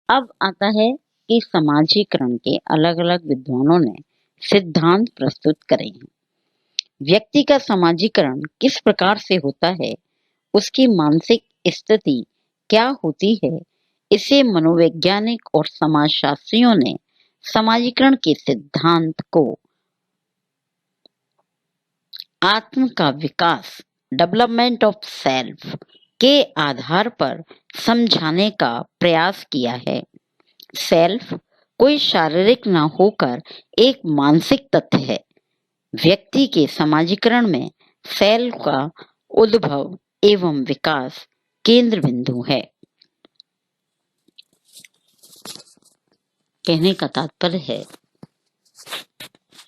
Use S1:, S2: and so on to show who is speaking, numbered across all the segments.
S1: अब आता है कि समाजीकरण के अलग अलग विद्वानों ने सिद्धांत प्रस्तुत करे हैं। व्यक्ति का समाजीकरण किस प्रकार से होता है, उसकी मानसिक स्थिति क्या होती है, इसे मनोवैज्ञानिक और समाजशास्त्रियों ने समाजीकरण के सिद्धांत को आत्म का विकास, डेवलपमेंट ऑफ सेल्फ के आधार पर समझाने का प्रयास किया है। सेल्फ कोई शारीरिक न होकर एक मानसिक तथ्य है। व्यक्ति के समाजीकरण में सेल्फ का उद्भव एवं विकास केंद्र बिंदु है। कहने का तात्पर्य है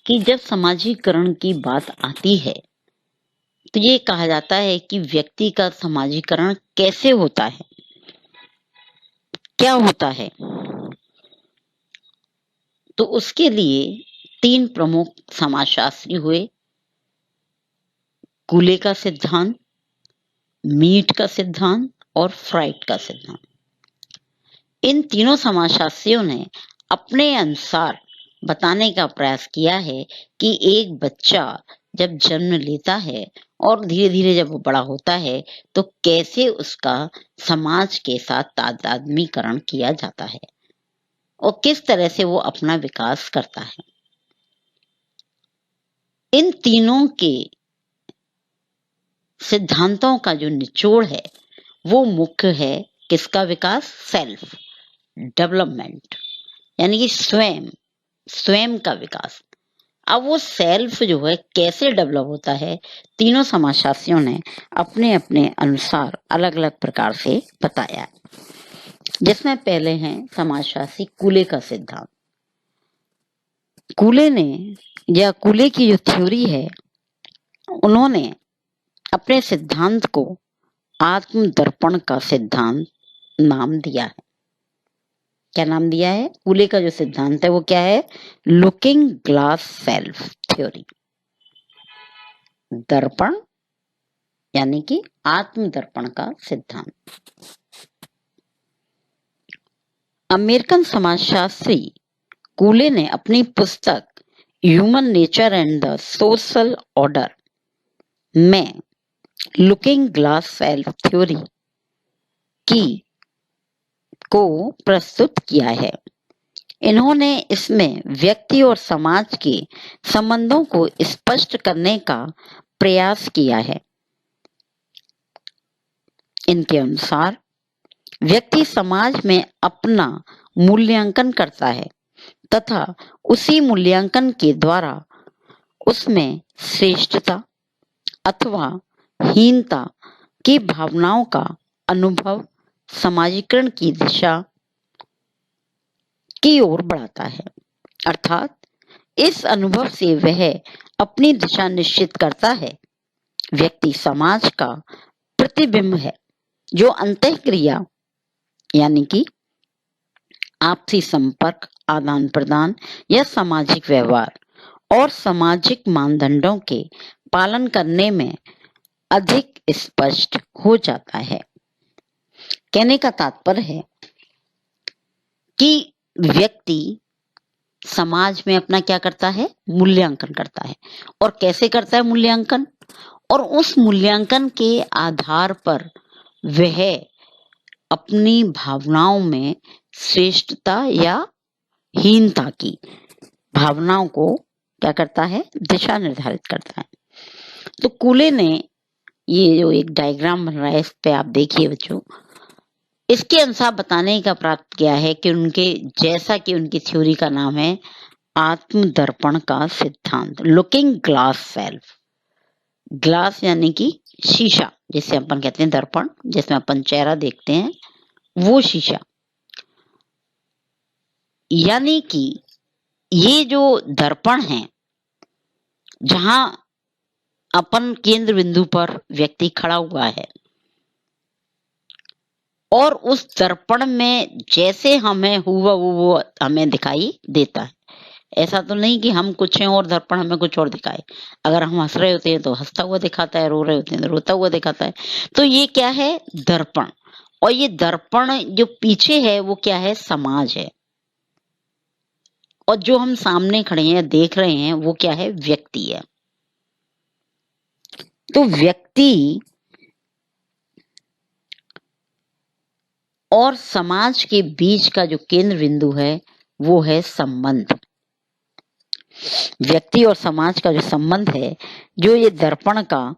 S1: कि जब समाजीकरण की बात आती है तो ये कहा जाता है कि व्यक्ति का समाजीकरण कैसे होता है, क्या होता है। तो उसके लिए तीन प्रमुख समाजशास्त्री हुए, कूले का सिद्धांत, मीट का सिद्धांत और फ्राइड का सिद्धांत। इन तीनों समाजशास्त्रियों ने अपने अनुसार बताने का प्रयास किया है कि एक बच्चा जब जन्म लेता है और धीरे धीरे जब वो बड़ा होता है तो कैसे उसका समाज के साथ तादात्म्यकरण किया जाता है और किस तरह से वो अपना विकास करता है। इन तीनों के सिद्धांतों का जो निचोड़ है वो मुख्य है किसका विकास, सेल्फ डेवलपमेंट, यानी कि स्वयं का विकास। अब वो सेल्फ जो है कैसे डेवलप होता है, तीनों समाजशास्त्रियों ने अपने अपने अनुसार अलग अलग प्रकार से बताया। जिसमें पहले हैं समाजशास्त्री कूले का सिद्धांत। कूले ने या कूले की जो थ्योरी है, उन्होंने अपने सिद्धांत को आत्मदर्पण का सिद्धांत नाम दिया है। क्या नाम दिया है? कूले का जो सिद्धांत है वो क्या है? Looking glass self theory. दर्पण यानी कि आत्मदर्पण का सिद्धांत। अमेरिकन समाजशास्त्री कूले ने अपनी पुस्तक human nature and the social order में लुकिंग ग्लास सेल्फ थ्योरी को प्रस्तुत किया है। इन्होंने इसमें व्यक्ति और समाज के संबंधों को स्पष्ट करने का प्रयास किया है। इनके अनुसार व्यक्ति समाज में अपना मूल्यांकन करता है तथा उसी मूल्यांकन के द्वारा उसमें श्रेष्ठता अथवा हीनता की भावनाओं का अनुभव समाजीकरण की दिशा की ओर बढ़ाता है। अर्थात इस अनुभव से वह अपनी दिशा निश्चित करता है। व्यक्ति समाज का प्रतिबिंब है जो अंतःक्रिया यानी कि आपसी संपर्क, आदान प्रदान या सामाजिक व्यवहार और सामाजिक मानदंडों के पालन करने में अधिक स्पष्ट हो जाता है। कहने का तात्पर्य है कि व्यक्ति समाज में अपना क्या करता है? मूल्यांकन करता है। और कैसे करता है मूल्यांकन? और उस मूल्यांकन के आधार पर वह अपनी भावनाओं में श्रेष्ठता या हीनता की भावनाओं को क्या करता है? दिशा निर्धारित करता है। तो कूले ने ये जो एक डायग्राम बन रहा है, इस पे आप देखिए बच्चों, इसके अनुसार बताने का प्राप्त किया है कि उनके जैसा कि उनकी थ्योरी का नाम है आत्मदर्पण का सिद्धांत, लुकिंग ग्लास सेल्फ। ग्लास यानी कि शीशा, जिसे अपन कहते हैं दर्पण, जिसमें अपन चेहरा देखते हैं, वो शीशा। यानी कि ये जो दर्पण है, जहां अपन केंद्र बिंदु पर व्यक्ति खड़ा हुआ है और उस दर्पण में जैसे हमें हुआ वो हमें दिखाई देता है। ऐसा तो नहीं कि हम कुछ हैं और दर्पण हमें कुछ और दिखाए। अगर हम हंस रहे होते हैं तो हंसता हुआ दिखाता है, रो रहे होते हैं तो रोता हुआ दिखाता है। तो ये क्या है? दर्पण। और ये दर्पण जो पीछे है वो क्या है? समाज है। और जो हम सामने खड़े हैं, देख रहे हैं, वो क्या है? व्यक्ति है। तो व्यक्ति और समाज के बीच का जो केंद्र बिंदु है वो है संबंध। व्यक्ति और समाज का जो संबंध है, जो ये दर्पण का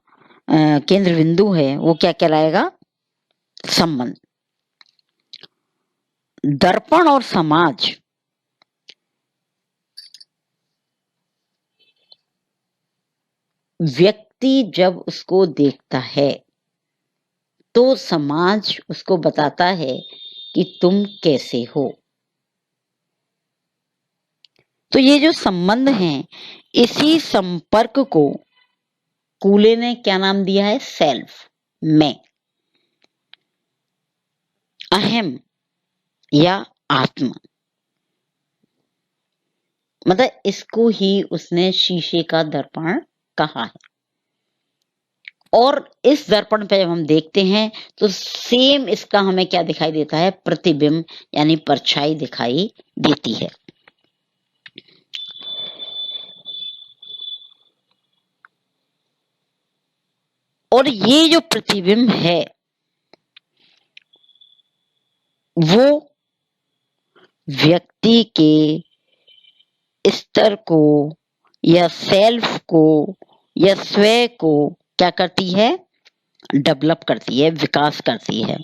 S1: केंद्र बिंदु है, वो क्या कहलाएगा? संबंध। दर्पण और समाज व्यक्ति जब उसको देखता है तो समाज उसको बताता है कि तुम कैसे हो। तो ये जो संबंध है, इसी संपर्क को कूले ने क्या नाम दिया है? सेल्फ, मैं, अहम या आत्मा। मतलब इसको ही उसने शीशे का दर्पण कहा है। और इस दर्पण पे जब हम देखते हैं तो सेम इसका हमें क्या दिखाई देता है? प्रतिबिंब यानी परछाई दिखाई देती है। और ये जो प्रतिबिंब है वो व्यक्ति के स्तर को या सेल्फ को या स्वयं को क्या करती है? डेवलप करती है, विकास करती है।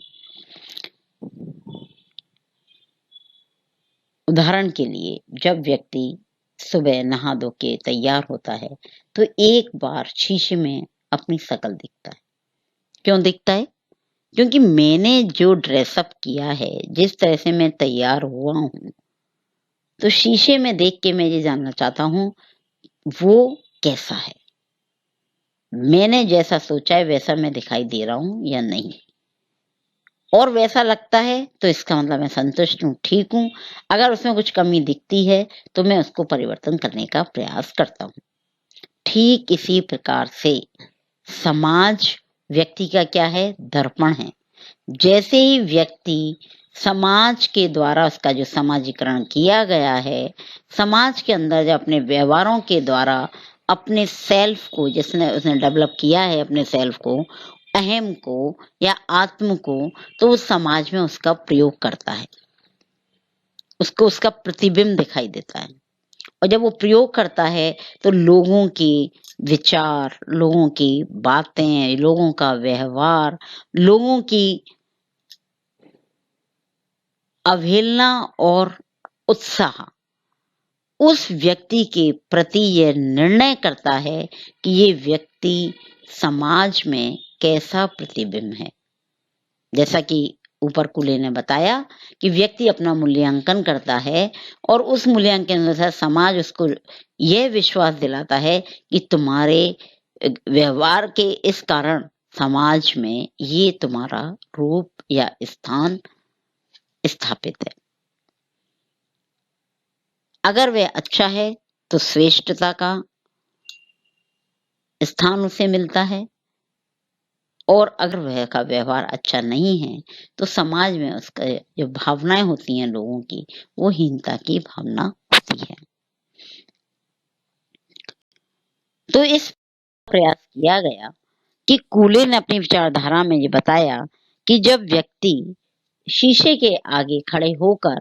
S1: उदाहरण के लिए, जब व्यक्ति सुबह नहा धो के तैयार होता है तो एक बार शीशे में अपनी शक्ल दिखता है। क्यों दिखता है? क्योंकि मैंने जो ड्रेसअप किया है, जिस तरह से मैं तैयार हुआ हूं, तो शीशे में देख के मैं ये जानना चाहता हूं वो कैसा है। मैंने जैसा सोचा है वैसा मैं दिखाई दे रहा हूं या नहीं। और वैसा लगता है तो इसका मतलब मैं संतुष्ट हूँ, ठीक हूँ। अगर उसमें कुछ कमी दिखती है तो मैं उसको परिवर्तन करने का प्रयास करता हूँ। ठीक इसी प्रकार से समाज व्यक्ति का क्या है? दर्पण है। जैसे ही व्यक्ति समाज के द्वारा उसका जो समाजीकरण किया गया है, समाज के अंदर जो अपने व्यवहारों के द्वारा अपने सेल्फ को जिसने उसने डेवलप किया है, अपने सेल्फ को, अहम को या आत्म को, तो उस समाज में उसका प्रयोग करता है। उसको उसका प्रतिबिंब दिखाई देता है। और जब वो प्रयोग करता है तो लोगों की विचार, लोगों की बातें, लोगों का व्यवहार, लोगों की अवहेलना और उत्साह उस व्यक्ति के प्रति यह निर्णय करता है कि ये व्यक्ति समाज में कैसा प्रतिबिंब है। जैसा कि ऊपर कूले ने बताया कि व्यक्ति अपना मूल्यांकन करता है और उस मूल्यांकन के अनुसार समाज उसको यह विश्वास दिलाता है कि तुम्हारे व्यवहार के इस कारण समाज में ये तुम्हारा रूप या स्थान स्थापित है। अगर वह अच्छा है तो श्रेष्ठता का स्थान उसे मिलता है, और अगर वह का व्यवहार अच्छा नहीं है तो समाज में उसका जो भावनाएं होती हैं लोगों की, वो हीनता की भावना होती है। तो इस प्रयास किया गया कि कूले ने अपनी विचारधारा में ये बताया कि जब व्यक्ति शीशे के आगे खड़े होकर